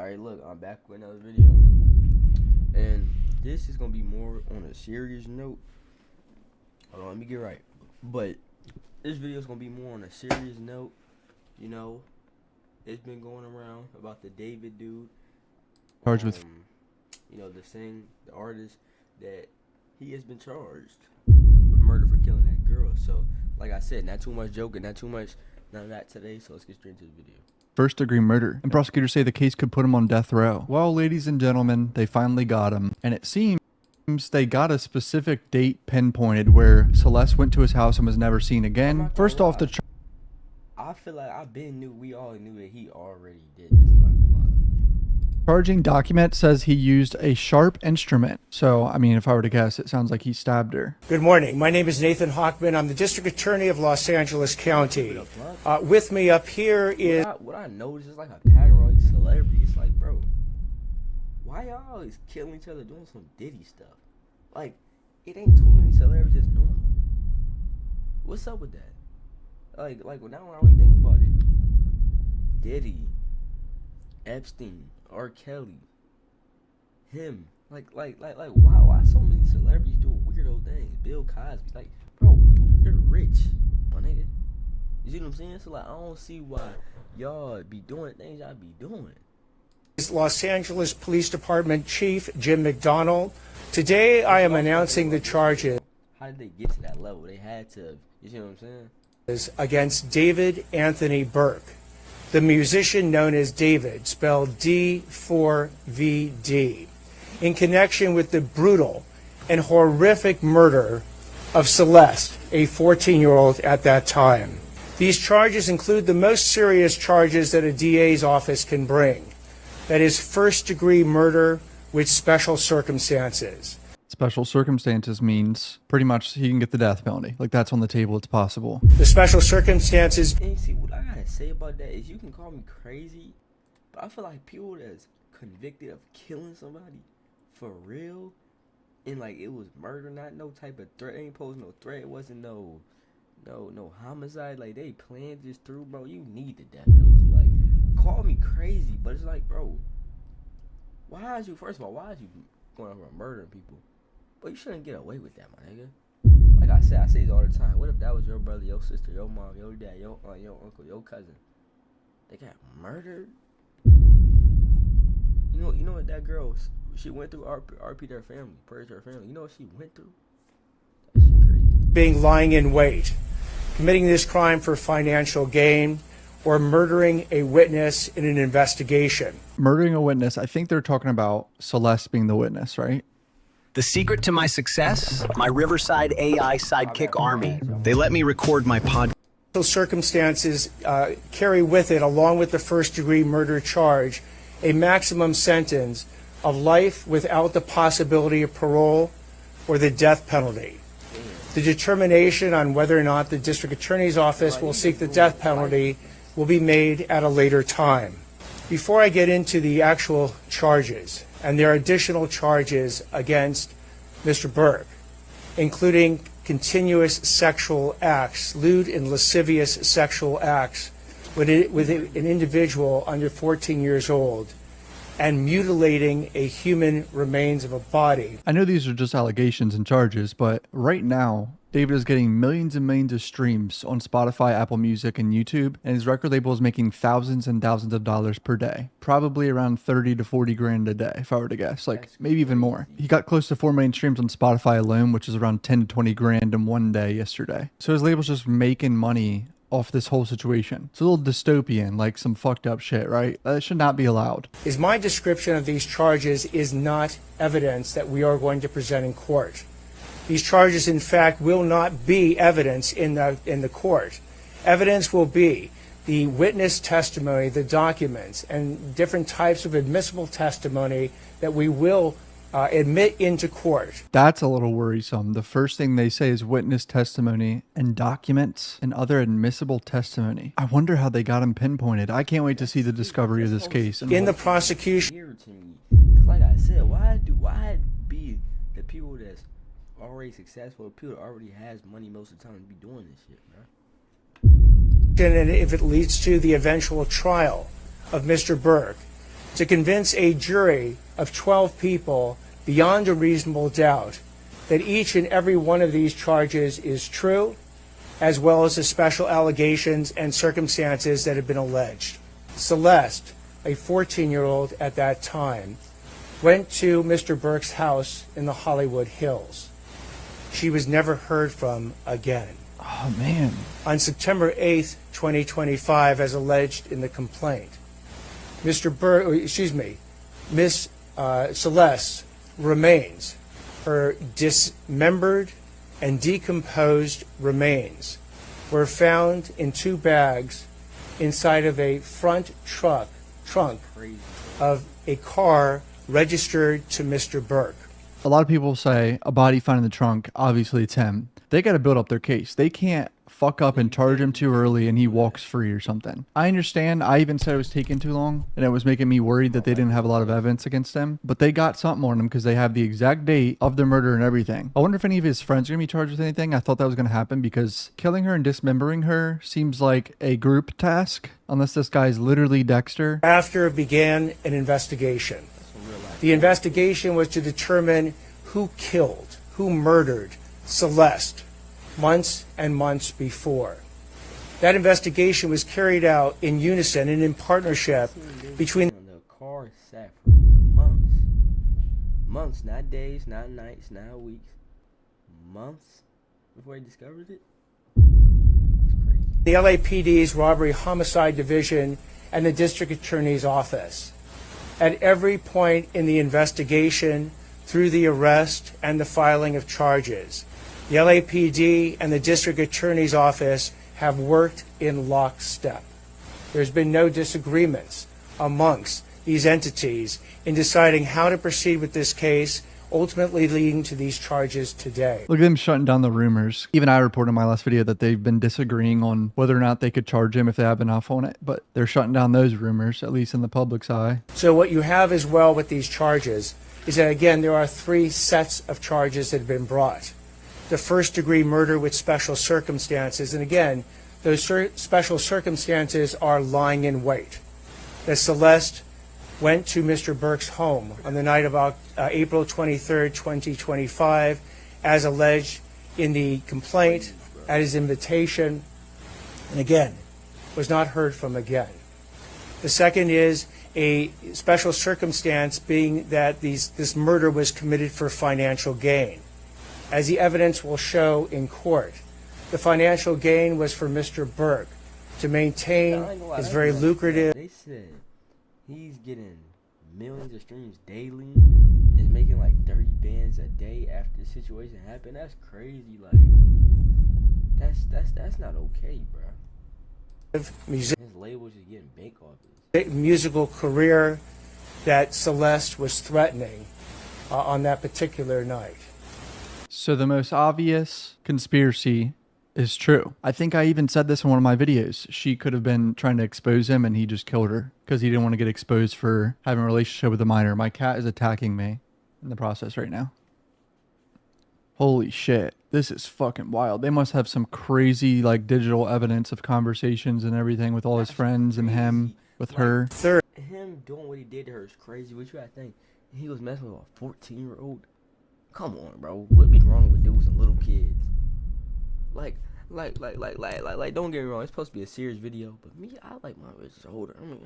Alright, look, I'm back with another video. And this is going to be more on a serious note. Hold on, let me get right. But this video is going to be more on a serious note. You know, it's been going around about the David dude. Charged with, you know, the artist, that he has been charged with murder for killing that girl. So, like I said, not too much joking, not too much, none of that today. So let's get straight into the video. first-degree murder, and prosecutors say the case could put him on death row. Well, ladies and gentlemen, they finally got him, and it seems they got a specific date pinpointed where Celeste went to his house and was never seen again. First off, I feel like we all knew that he already did this. I'm not gonna lie. Charging document says he used a sharp instrument. So, I mean, if I were to guess, it sounds like he stabbed her. Good morning. My name is Nathan Hochman. I'm the District Attorney of Los Angeles County. With me up here is... What I noticed is like a pattern with all these celebrities. Like, bro, why y'all always killing each other doing some Diddy stuff? Like, it ain't too many celebrities that's normal. What's up with that? Like now when I really think about it, Diddy, Epstein, R. Kelly, him, like, why so many celebrities doing weirdo things? Bill Cosby, like, bro, you're rich, my nigga. You see what I'm saying? So, like, I don't see why y'all be doing the things y'all be doing. Los Angeles Police Department Chief Jim McDonald. Today, I am announcing the charges. How did they get to that level? They had to, you see what I'm saying? Against David Anthony Burke, the musician known as David, spelled D4VD, in connection with the brutal and horrific murder of Celeste, a 14-year-old at that time. These charges include the most serious charges that a DA's office can bring. That is first-degree murder with special circumstances. Special circumstances means pretty much he can get the death penalty. Like, that's on the table. It's possible. The special circumstances... And see, what I gotta say about that is you can call me crazy, but I feel like people that's convicted of killing somebody for real, and like it was murder, not no type of threat, ain't posed no threat, it wasn't no homicide, like they planned this through, bro, you need the death penalty. Like, call me crazy, but it's like, bro, first of all, why is you going around murdering people? But you shouldn't get away with that, my nigga. Like I say it all the time. What if that was your brother, your sister, your mom, your dad, your aunt, your uncle, your cousin? They got murdered. You know what that girl? She went through RP their family, purged her family. You know what she went through? That shit crazy. Being lying in wait, committing this crime for financial gain, or murdering a witness in an investigation. Murdering a witness, I think they're talking about Celeste being the witness, right? The secret to my success? My Riverside AI sidekick army. They let me record my podcast. Circumstances carry with it, along with the first-degree murder charge, a maximum sentence of life without the possibility of parole or the death penalty. The determination on whether or not the district attorney's office will seek the death penalty will be made at a later time. Before I get into the actual charges, and there are additional charges against Mr. Burke, including continuous sexual acts, lewd and lascivious sexual acts with an individual under 14 years old, and mutilating a human remains of a body. I know these are just allegations and charges, but right now, David is getting millions and millions of streams on Spotify, Apple Music, and YouTube, and his record label is making thousands and thousands of dollars per day. Probably around 30 to 40 grand a day, if I were to guess, like maybe even more. He got close to 4 million streams on Spotify alone, which is around 10 to 20 grand in one day yesterday. So his label's just making money off this whole situation. It's a little dystopian, like some fucked up shit, right? That should not be allowed. Is my description of these charges is not evidence that we are going to present in court. These charges, in fact, will not be evidence in the court. Evidence will be the witness testimony, the documents, and different types of admissible testimony that we will admit into court. That's a little worrisome. The first thing they say is witness testimony and documents and other admissible testimony. I wonder how they got him pinpointed. I can't wait to see the discovery of this case. In the prosecution, because like I said, why be the people that's already successful, people that already has money most of the time to be doing this shit, bro? and if it leads to the eventual trial of Mr. Burke, to convince a jury of 12 people beyond a reasonable doubt that each and every one of these charges is true, as well as the special allegations and circumstances that have been alleged. Celeste, a 14-year-old at that time, went to Mr. Burke's house in the Hollywood Hills. She was never heard from again. Oh, man. On September 8th, 2025, as alleged in the complaint, Miss Celeste remains, her dismembered and decomposed remains were found in 2 bags inside of a front trunk of a car registered to Mr. Burke. A lot of people say a body found in the trunk, obviously it's him. They got to build up their case. They can't fuck up and charge him too early and he walks free or something. I understand. I even said it was taking too long and it was making me worried that they didn't have a lot of evidence against him, but they got something on him because they have the exact date of the murder and everything. I wonder if any of his friends are going to be charged with anything. I thought that was going to happen because killing her and dismembering her seems like a group task unless this guy's literally Dexter. After began an investigation. The investigation was to determine who killed, who murdered Celeste months and months before. That investigation was carried out in unison and in partnership between... The car sat for months. Months, not days, not nights, not weeks. Months before he discovered it? It's crazy. The LAPD's Robbery Homicide Division and the District Attorney's Office. At every point in the investigation, through the arrest and the filing of charges, the LAPD and the District Attorney's Office have worked in lockstep. There's been no disagreements amongst these entities in deciding how to proceed with this case, ultimately leading to these charges today. Look at them shutting down the rumors. Even I reported in my last video that they've been disagreeing on whether or not they could charge him if they have enough on it, but they're shutting down those rumors, at least in the public's eye. So what you have as well with these charges is that, again, there are 3 sets of charges that have been brought. The first-degree murder with special circumstances, and again, those special circumstances are lying in wait. That Celeste went to Mr. Burke's home on the night of April 23rd, 2025, as alleged in the complaint, at his invitation, and again, was not heard from again. The second is a special circumstance being that this murder was committed for financial gain. As the evidence will show in court, the financial gain was for Mr. Burke to maintain his very lucrative... They said he's getting millions of streams daily, is making like 30 bands a day after the situation happened. That's crazy. Like, that's not okay, bro. His label's just getting bank off this. Musical career that Celeste was threatening on that particular night. So the most obvious conspiracy is true. I think I even said this in one of my videos. She could have been trying to expose him and he just killed her because he didn't want to get exposed for having a relationship with a minor. My cat is attacking me in the process right now. Holy shit. This is fucking wild. They must have some crazy like digital evidence of conversations and everything with all his friends and him with her. Third, Him doing what he did to her is crazy. What you gotta think? He was messing with a 14-year-old. Come on, bro. What be wrong with dudes and little kids? Like, don't get me wrong. It's supposed to be a serious video, but me, I like my bitches older. I like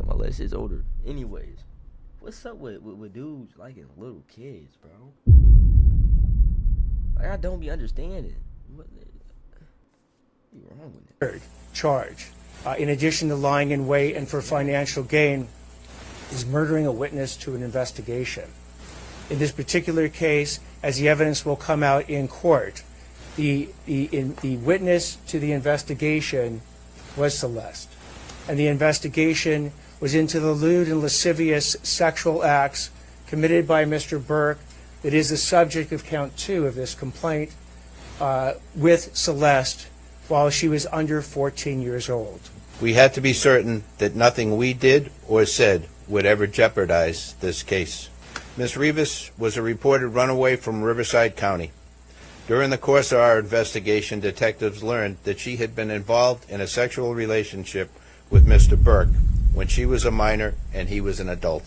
my little shits older. Anyways, what's up with dudes liking little kids, bro? Like, I don't be understanding. What be wrong with it? third charge, in addition to lying in wait and for financial gain, is murdering a witness to an investigation. In this particular case, as the evidence will come out in court, the witness to the investigation was Celeste. And the investigation was into the lewd and lascivious sexual acts committed by Mr. Burke that is the subject of count 2 of this complaint with Celeste while she was under 14 years old. We had to be certain that nothing we did or said would ever jeopardize this case. Ms. Rivas was a reported runaway from Riverside County. During the course of our investigation, detectives learned that she had been involved in a sexual relationship with Mr. Burke when she was a minor and he was an adult.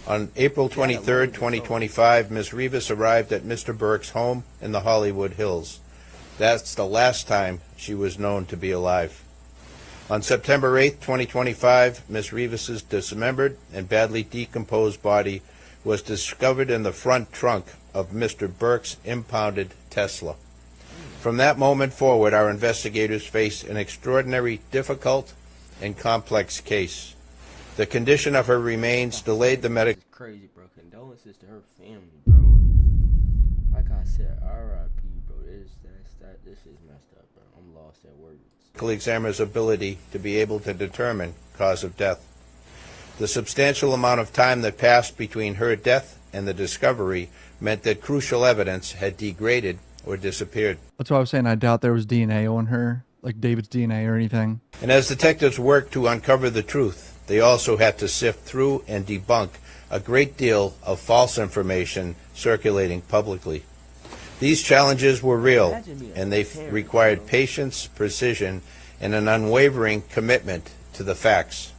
On April 23, 2025, Ms. Rivas arrived at Mr. Burke's home in the Hollywood Hills. That's the last time she was known to be alive. On September 8, 2025, Ms. Rivas's dismembered and badly decomposed body was discovered in the front trunk of Mr. Burke's impounded Tesla. From that moment forward, our investigators faced an extraordinary, difficult, and complex case. The condition of her remains delayed the medical... It's crazy, bro. Condolences to her family, bro. Like I said, R.I.P., bro. This is messed up, bro. I'm lost at words. examiner's ability to be able to determine cause of death. The substantial amount of time that passed between her death and the discovery meant that crucial evidence had degraded or disappeared. That's why I was saying I doubt there was DNA on her, like David's DNA or anything. And as detectives worked to uncover the truth, they also had to sift through and debunk a great deal of false information circulating publicly. These challenges were real, and they required patience, precision, and an unwavering commitment to the facts.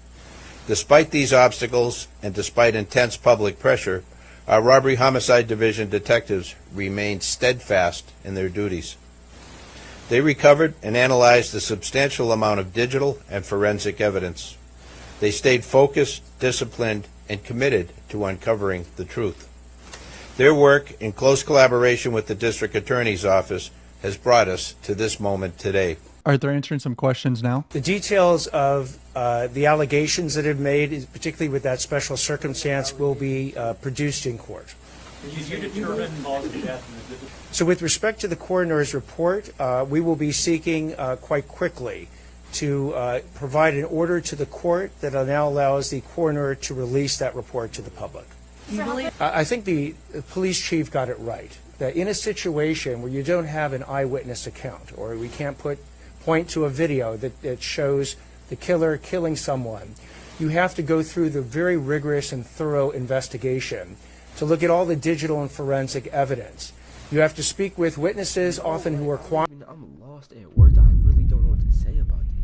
Despite these obstacles, and despite intense public pressure, our Robbery Homicide Division detectives remained steadfast in their duties. They recovered and analyzed a substantial amount of digital and forensic evidence. They stayed focused, disciplined, and committed to uncovering the truth. Their work, in close collaboration with the District Attorney's Office, has brought us to this moment today. All right, they're answering some questions now. The details of the allegations that have made, particularly with that special circumstance, will be produced in court. Did you determine cause of death? So with respect to the coroner's report, we will be seeking quite quickly to provide an order to the court that now allows the coroner to release that report to the public. I think the police chief got it right, that in a situation where you don't have an eyewitness account, or we can't point to a video that shows the killer killing someone, you have to go through the very rigorous and thorough investigation to look at all the digital and forensic evidence. You have to speak with witnesses, often who are I'm lost at words. I really don't know what to say about this.